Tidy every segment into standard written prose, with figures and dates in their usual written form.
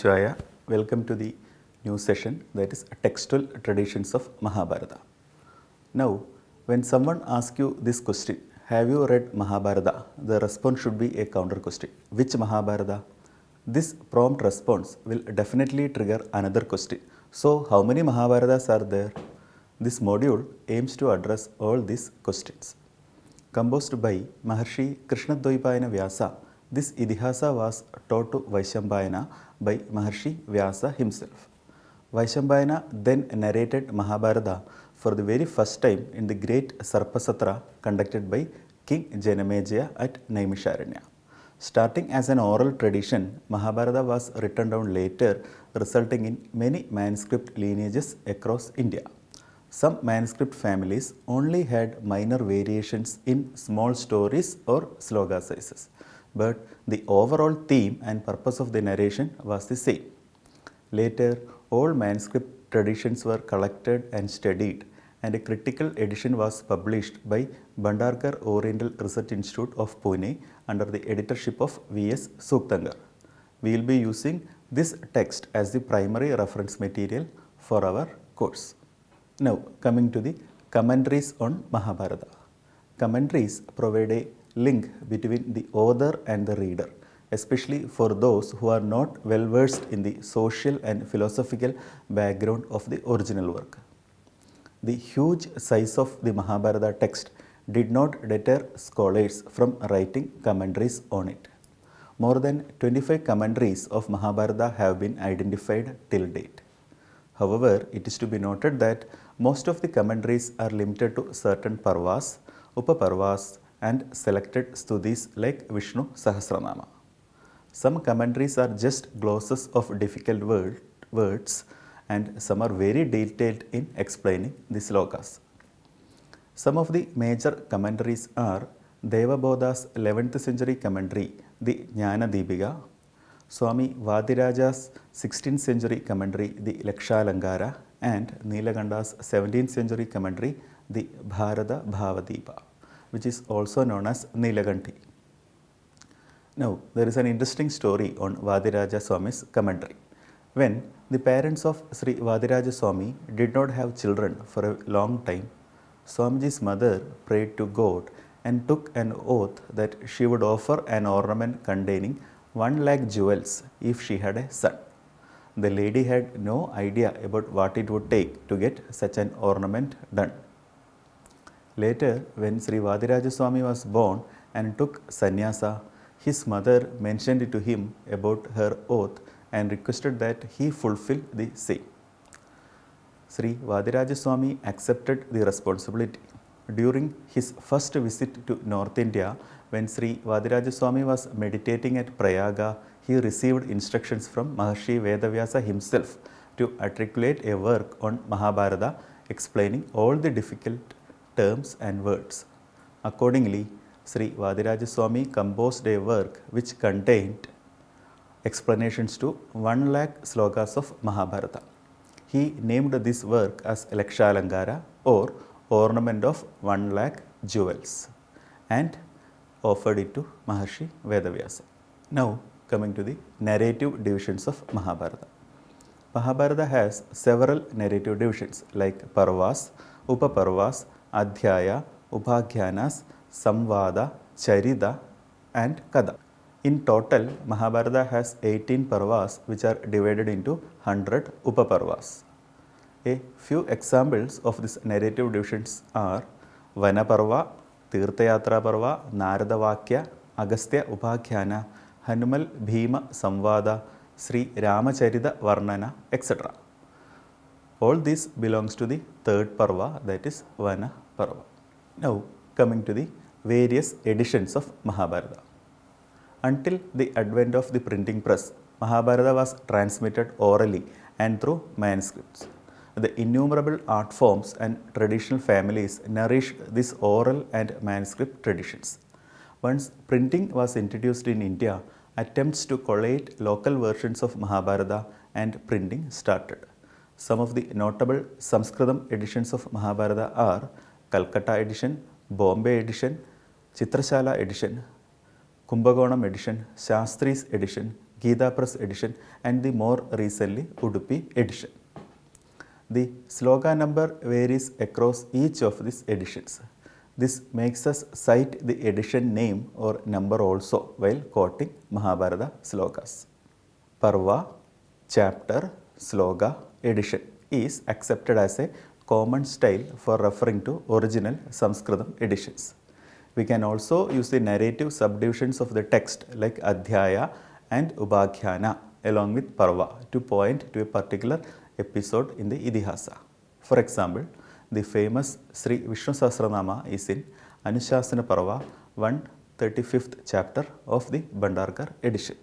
Shivaya. Welcome to the new session, that is Textual Traditions of Mahabharata. Now, when someone asks you this question, have you read Mahabharata? The response should be a counter question. Which Mahabharata? This prompt response will definitely trigger another question. So, how many Mahabharatas are there? This module aims to address all these questions. Composed by Maharshi Krishnadvaipayana Vyasa, this Idihasa was taught to Vaishambhayana by Maharshi Vyasa himself. Vaishambhayana then narrated Mahabharata for the very first time in the great Sarpasatra conducted by King Janamejaya at Naimisharanya. Starting as an oral tradition, Mahabharata was written down later, resulting in many manuscript lineages across India. Some manuscript families only had minor variations in small stories or sloka sizes, but the overall theme and purpose of the narration was the same. Later, all manuscript traditions were collected and studied, and a critical edition was published by Bhandarkar Oriental Research Institute of Pune under the editorship of V.S. Suktangar. We will be using this text as the primary reference material for our course. Now, coming to the commentaries on Mahabharata. Commentaries provide a link between the author and the reader, especially for those who are not well versed in the social and philosophical background of the original work. The huge size of the Mahabharata text did not deter scholars from writing commentaries on it. More than 25 commentaries of Mahabharata have been identified till date. However, it is to be noted that most of the commentaries are limited to certain parvas, upaparvas, and selected stutis like Vishnu Sahasranama. Some commentaries are just glosses of difficult words, and some are very detailed in explaining the slokas. Some of the major commentaries are Devabodha's 11th century commentary, the Jnana Deepika, Swami Vadiraja's 16th century commentary, the Lakshalankara, and Neelakanda's 17th century commentary, the Bharata Bhavadeepa, which is also known as Neelakanti. Now, there is an interesting story on Vadiraja Swami's commentary. When the parents of Sri Vadiraja Swami did not have children for a long time, Swamiji's mother prayed to God and took an oath that she would offer an ornament containing 1 lakh jewels if she had a son. The lady had no idea about what it would take to get such an ornament done. Later, when Sri Vadiraja Swami was born and took sannyasa, his mother mentioned to him about her oath and requested that he fulfill the same. Sri Vadiraja Swami accepted the responsibility. During his first visit to North India, when Sri Vadiraja Swami was meditating at Prayaga, he received instructions from Maharshi Vedavyasa himself to articulate a work on Mahabharata explaining all the difficult terms and words. Accordingly, Sri Vadiraja Swami composed a work which contained explanations to 1 lakh slokas of Mahabharata. He named this work as Lakshalankara or Ornament of 1 lakh jewels and offered it to Maharshi Vedavyasa. Now, coming to the narrative divisions of Mahabharata. Mahabharata has several narrative divisions like Parvas, Upaparvas, Adhyaya, Upakhyanas, Samvada, Charita, and Kada. In total, Mahabharata has 18 Parvas which are divided into 100 Upaparvas. A few examples of these narrative divisions are Vanaparva, Tirthayatra Parva, Narada Vakya, Agastya Upakhyana, Hanumal Bhima Samvada, Sri Ramacharita Varnana, etc. All this belongs to the third Parva, that is Vana Parva. Now, coming to the various editions of Mahabharata. Until the advent of the printing press, Mahabharata was transmitted orally and through manuscripts. The innumerable art forms and traditional families nourished these oral and manuscript traditions. Once printing was introduced in India, attempts to collate local versions of Mahabharata and printing started. Some of the notable Sanskritam editions of Mahabharata are Calcutta edition, Bombay edition, Chitrashala edition, Kumbhakonam edition, Shastri's edition, Gita Press edition, and the more recently Udupi edition. The sloka number varies across each of these editions. This makes us cite the edition name or number also while quoting Mahabharata slokas. Parva, chapter, sloka, edition is accepted as a common style for referring to original Sanskritam editions. We can also use the narrative subdivisions of the text like Adhyaya and Ubakhyana along with Parva to point to a particular episode in the Idihasa. For example, the famous Sri Vishnu Sahasranama is in Anushasana Parva 135th chapter of the Bhandarkar edition.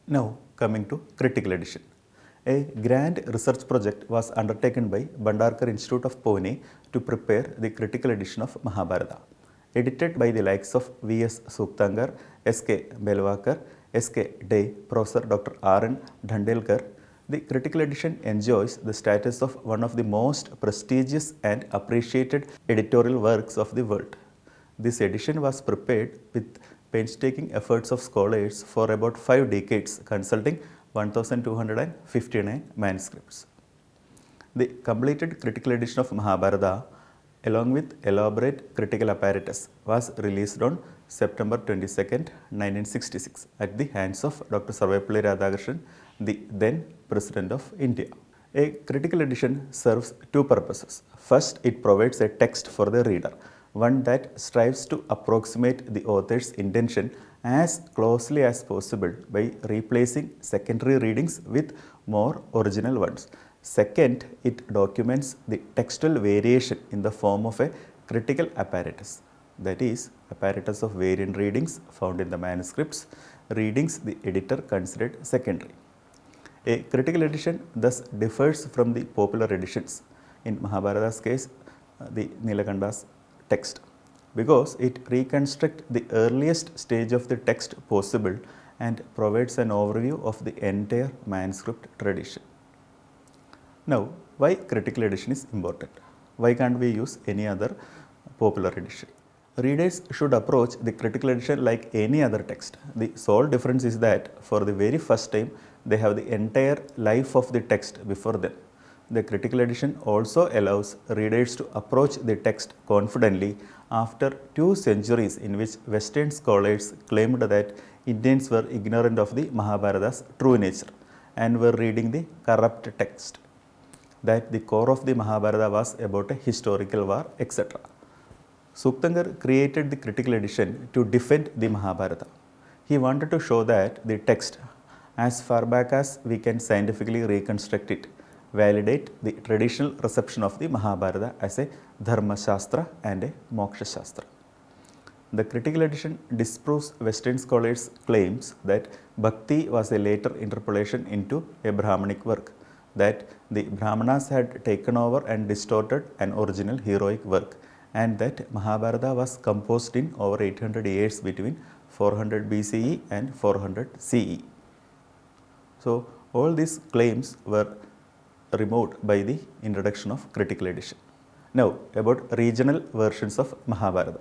Now coming to critical edition. A grand research project was undertaken by Bhandarkar Institute of Pune to prepare the critical edition of Mahabharata. Edited by the likes of V.S. Suktangar, S.K. Belwakar, S.K. Day, Professor Dr. R.N. Dhandelkar, the critical edition enjoys the status of one of the most prestigious and appreciated editorial works of the world. This edition was prepared with painstaking efforts of scholars for about 5 decades, consulting 1259 manuscripts. The completed critical edition of Mahabharata, along with elaborate critical apparatus, was released on September 22, 1966 at the hands of Dr. Sarvepalli Radhakrishnan, the then President of India. A critical edition serves two purposes. First, it provides a text for the reader, one that strives to approximate the author's intention as closely as possible by replacing secondary readings with more original ones. Second, it documents the textual variation in the form of a critical apparatus, that is, apparatus of variant readings found in the manuscripts, readings the editor considered secondary. A critical edition thus differs from the popular editions, in Mahabharata's case, the Nilakanda's text, because it reconstructs the earliest stage of the text possible and provides an overview of the entire manuscript tradition. Now, why critical edition is important? Why can't we use any other popular edition? Readers should approach the critical edition like any other text. The sole difference is that for the very first time, they have the entire life of the text before them. The critical edition also allows readers to approach the text confidently after 2 centuries in which Western scholars claimed that Indians were ignorant of the Mahabharata's true nature and were reading the corrupt text, that the core of the Mahabharata was about a historical war, etc. Suktangar created the critical edition to defend the Mahabharata. He wanted to show that the text, as far back as we can scientifically reconstruct it, validate the traditional reception of the Mahabharata as a Dharma Shastra and a Moksha Shastra. The critical edition disproves Western scholars' claims that Bhakti was a later interpolation into a Brahmanic work, that the Brahmanas had taken over and distorted an original heroic work, and that Mahabharata was composed in over 800 years between 400 BCE and 400 CE. So, all these claims were removed by the introduction of critical edition. Now, about regional versions of Mahabharata.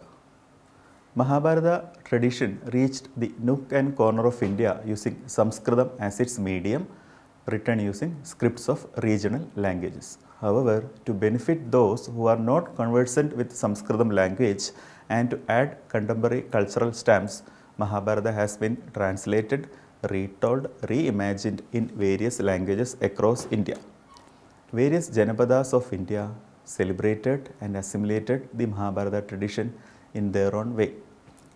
Mahabharata tradition reached the nook and corner of India using Sanskritam as its medium, written using scripts of regional languages. However, to benefit those who are not conversant with Sanskritam language and to add contemporary cultural stamps, Mahabharata has been translated, retold, reimagined in various languages across India. Various Janapadas of India celebrated and assimilated the Mahabharata tradition in their own way.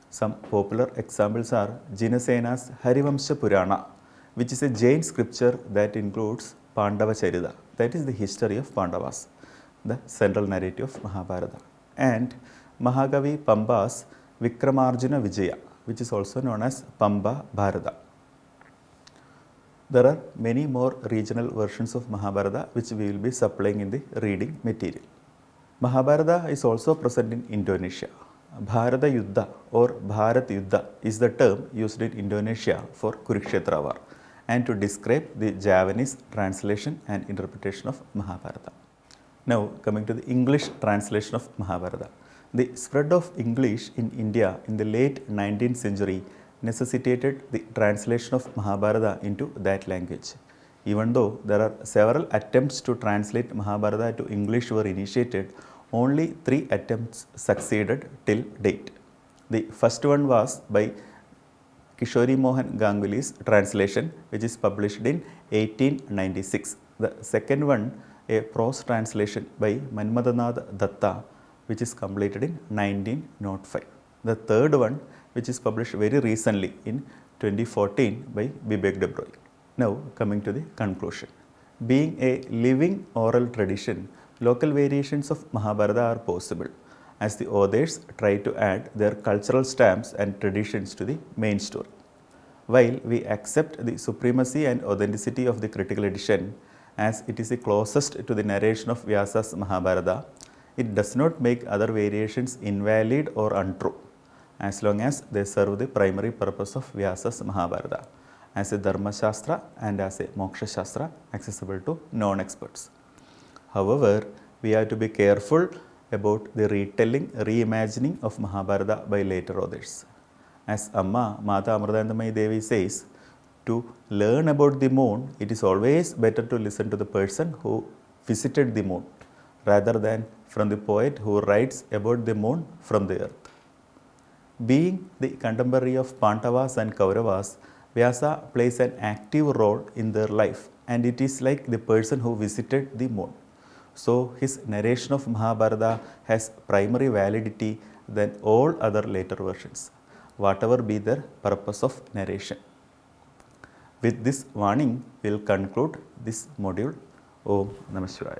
Some popular examples are Jinasena's Harivamsha Purana, which is a Jain scripture that includes Pandava Charita, that is the history of Pandavas, the central narrative of Mahabharata, and Mahakavi Pamba's Vikramarjuna Vijaya, which is also known as Pamba Bharata. There are many more regional versions of Mahabharata which we will be supplying in the reading material. Mahabharata is also present in Indonesia. Bharata Yuddha or Bharat Yuddha is the term used in Indonesia for Kurukshetra war and to describe the Javanese translation and interpretation of Mahabharata. Now coming to the English translation of Mahabharata. The spread of English in India in the late 19th century necessitated the translation of Mahabharata into that language. Even though there are several attempts to translate Mahabharata to English were initiated, only 3 attempts succeeded till date. The first one was by Kishori Mohan Ganguly's translation, which is published in 1896. The second one, a prose translation by Manmadanath Datta, which is completed in 1905. The third one, which is published very recently in 2014 by Vivek de Broglie. Now coming to the conclusion. Being a living oral tradition, local variations of Mahabharata are possible as the authors try to add their cultural stamps and traditions to the main story. While we accept the supremacy and authenticity of the critical edition as it is the closest to the narration of Vyasa's Mahabharata, it does not make other variations invalid or untrue as long as they serve the primary purpose of Vyasa's Mahabharata as a Dharma Shastra and as a Moksha Shastra accessible to non-experts. However, we have to be careful about the retelling, reimagining of Mahabharata by later authors. As Amma Mata Amritanandamayi Devi says, to learn about the moon, it is always better to listen to the person who visited the moon rather than from the poet who writes about the moon from the earth. Being the contemporary of Pandavas and Kauravas, Vyasa plays an active role in their life, and it is like the person who visited the moon. So his narration of Mahabharata has primary validity than all other later versions, whatever be their purpose of narration. With this warning, we will conclude this module. Om Namah Shivaya.